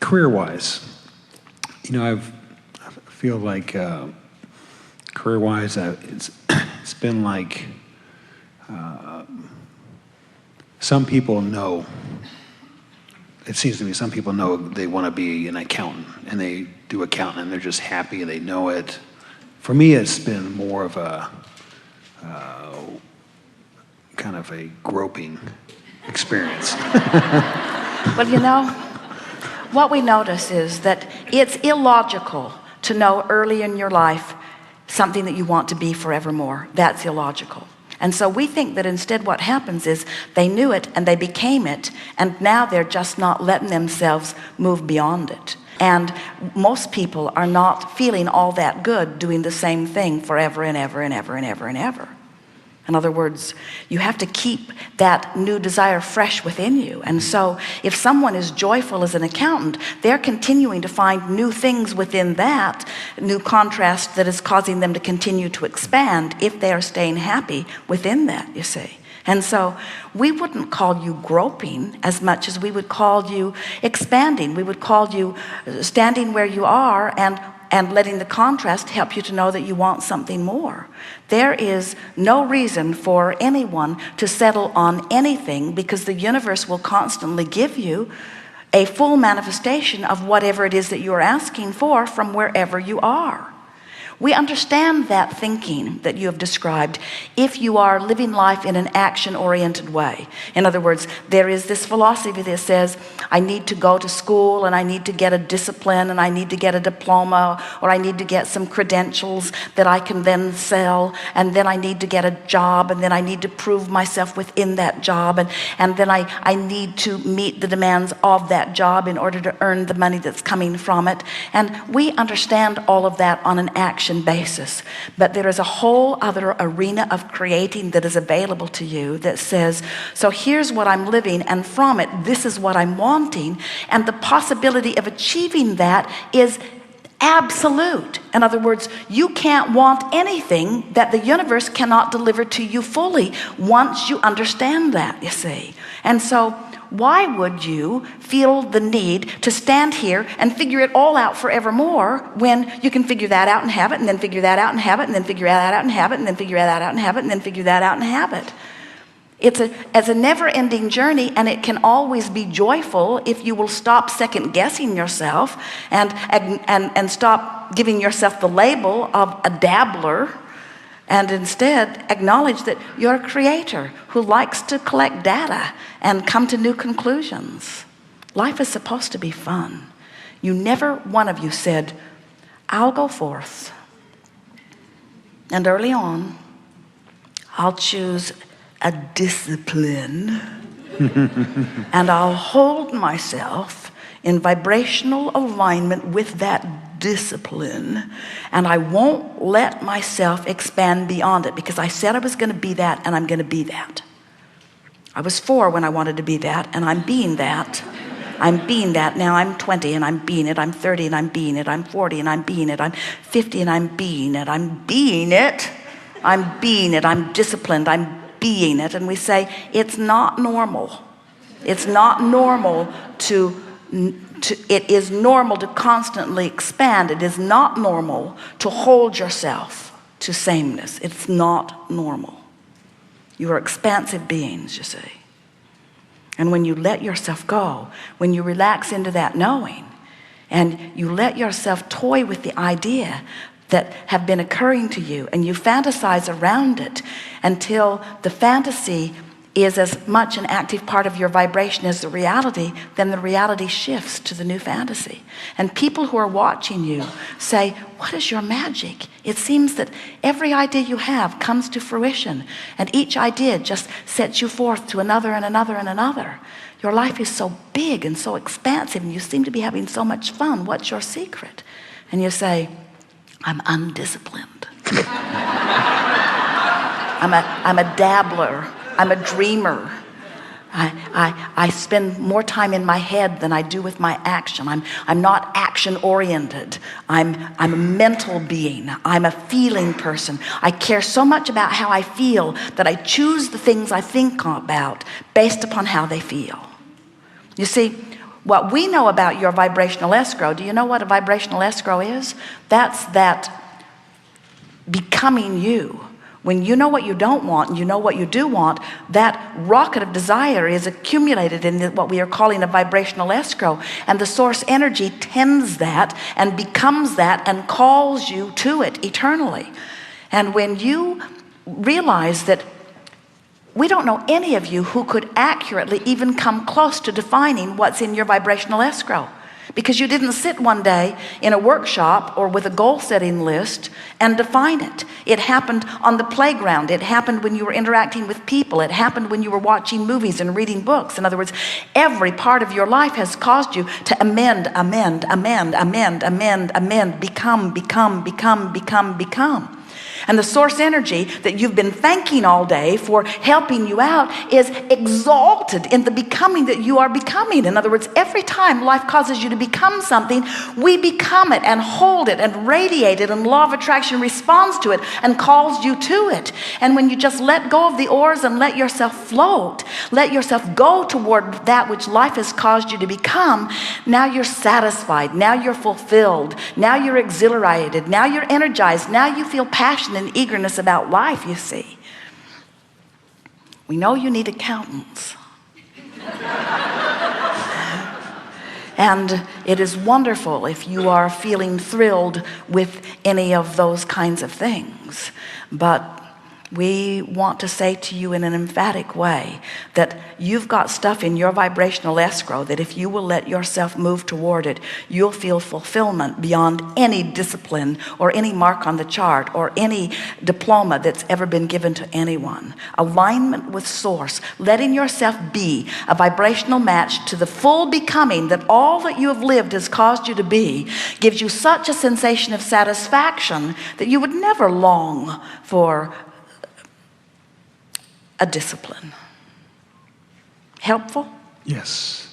career-wise, I feel like career-wise, it's been like some people know. It seems to me some people know they want to be an accountant, and they do accounting, and they're just happy, and they know it. For me, it's been more of a kind of a groping experience. Well, what we notice is that it's illogical to know early in your life something that you want to be forevermore. That's illogical. And so we think that instead what happens is they knew it and they became it, and now they're just not letting themselves move beyond it. And most people are not feeling all that good doing the same thing forever and ever and ever and ever and ever. In other words, you have to keep that new desire fresh within you. And so if someone is joyful as an accountant, they're continuing to find new things within that new contrast that is causing them to continue to expand if they are staying happy within that, you see. And so we wouldn't call you groping as much as we would call you expanding. We would call you standing where you are and letting the contrast help you to know that you want something more. There is no reason for anyone to settle on anything, because the universe will constantly give you a full manifestation of whatever it is that you are asking for from wherever you are. We understand that thinking that you have described if you are living life in an action-oriented way. In other words, there is this philosophy that says, I need to go to school, and I need to get a discipline, and I need to get a diploma, or I need to get some credentials that I can then sell, and then I need to get a job, and then I need to prove myself within that job, and then I need to meet the demands of that job in order to earn the money that's coming from it. And we understand all of that on an action basis, but there is a whole other arena of creating that is available to you that says, so here's what I'm living, and from it this is what I'm wanting, and the possibility of achieving that is absolute. In other words, you can't want anything that the universe cannot deliver to you fully once you understand that, you see. And so why would you feel the need to stand here and figure it all out forevermore when you can figure that out and have it, and then figure that out and have it, and then figure that out and have it, and then figure that out and have it, and then figure that out and have it? It's a never-ending journey, and it can always be joyful if you will stop second-guessing yourself and stop giving yourself the label of a dabbler, and instead acknowledge that you're a creator who likes to collect data and come to new conclusions. Life is supposed to be fun. You never, one of you said, I'll go forth, and early on, I'll choose a discipline and I'll hold myself in vibrational alignment with that discipline, and I won't let myself expand beyond it, because I said I was going to be that, and I'm going to be that. I was 4 when I wanted to be that, and I'm being that. I'm being that. Now I'm 20 and I'm being it. I'm 30 and I'm being it. I'm 40 and I'm being it. I'm 50 and I'm being it. I'm being it. I'm being it. I'm disciplined. I'm being it. And we say it's not normal. It's not normal it is normal to constantly expand. It is not normal to hold yourself to sameness. It's not normal. You are expansive beings, you see. And when you let yourself go, when you relax into that knowing, and you let yourself toy with the idea that have been occurring to you, and you fantasize around it until the fantasy is as much an active part of your vibration as the reality, then the reality shifts to the new fantasy. And people who are watching you say, what is your magic? It seems that every idea you have comes to fruition, and each idea just sets you forth to another and another and another. Your life is so big and so expansive, and you seem to be having so much fun. What's your secret? And you say, I'm undisciplined. I'm a dabbler. I'm a dreamer. I spend more time in my head than I do with my action. I'm not action oriented. I'm a mental being. I'm a feeling person. I care so much about how I feel that I choose the things I think about based upon how they feel. You see, What we know about your vibrational escrow, do you know what a vibrational escrow is? That's that becoming you. When you know what you don't want and you know what you do want, that rocket of desire is accumulated in what we are calling a vibrational escrow. And the source energy tends that and becomes that and calls you to it eternally. And when you realize that we don't know any of you who could accurately even come close to defining what's in your vibrational escrow, because you didn't sit one day in a workshop or with a goal-setting list and define it. It happened on the playground. It happened when you were interacting with people. It happened when you were watching movies and reading books. In other words, every part of your life has caused you to amend, become. And the source energy that you've been thanking all day for helping you out is exalted in the becoming that you are becoming. In other words, every time life causes you to become something, we become it and hold it and radiate it, and law of attraction responds to it and calls you to it. And when you just let go of the oars and let yourself float, let yourself go toward that which life has caused you to become, now you're satisfied, now you're fulfilled, now you're exhilarated, now you're energized, now you feel passion and eagerness about life, you see. We know you need accountants. And it is wonderful if you are feeling thrilled with any of those kinds of things. But we want to say to you in an emphatic way that you've got stuff in your vibrational escrow that if you will let yourself move toward it, you'll feel fulfillment beyond any discipline or any mark on the chart or any diploma that's ever been given to anyone. Alignment with source, letting yourself be a vibrational match to the full becoming that all that you have lived has caused you to be, gives you such a sensation of satisfaction that you would never long for a discipline. Helpful? Yes.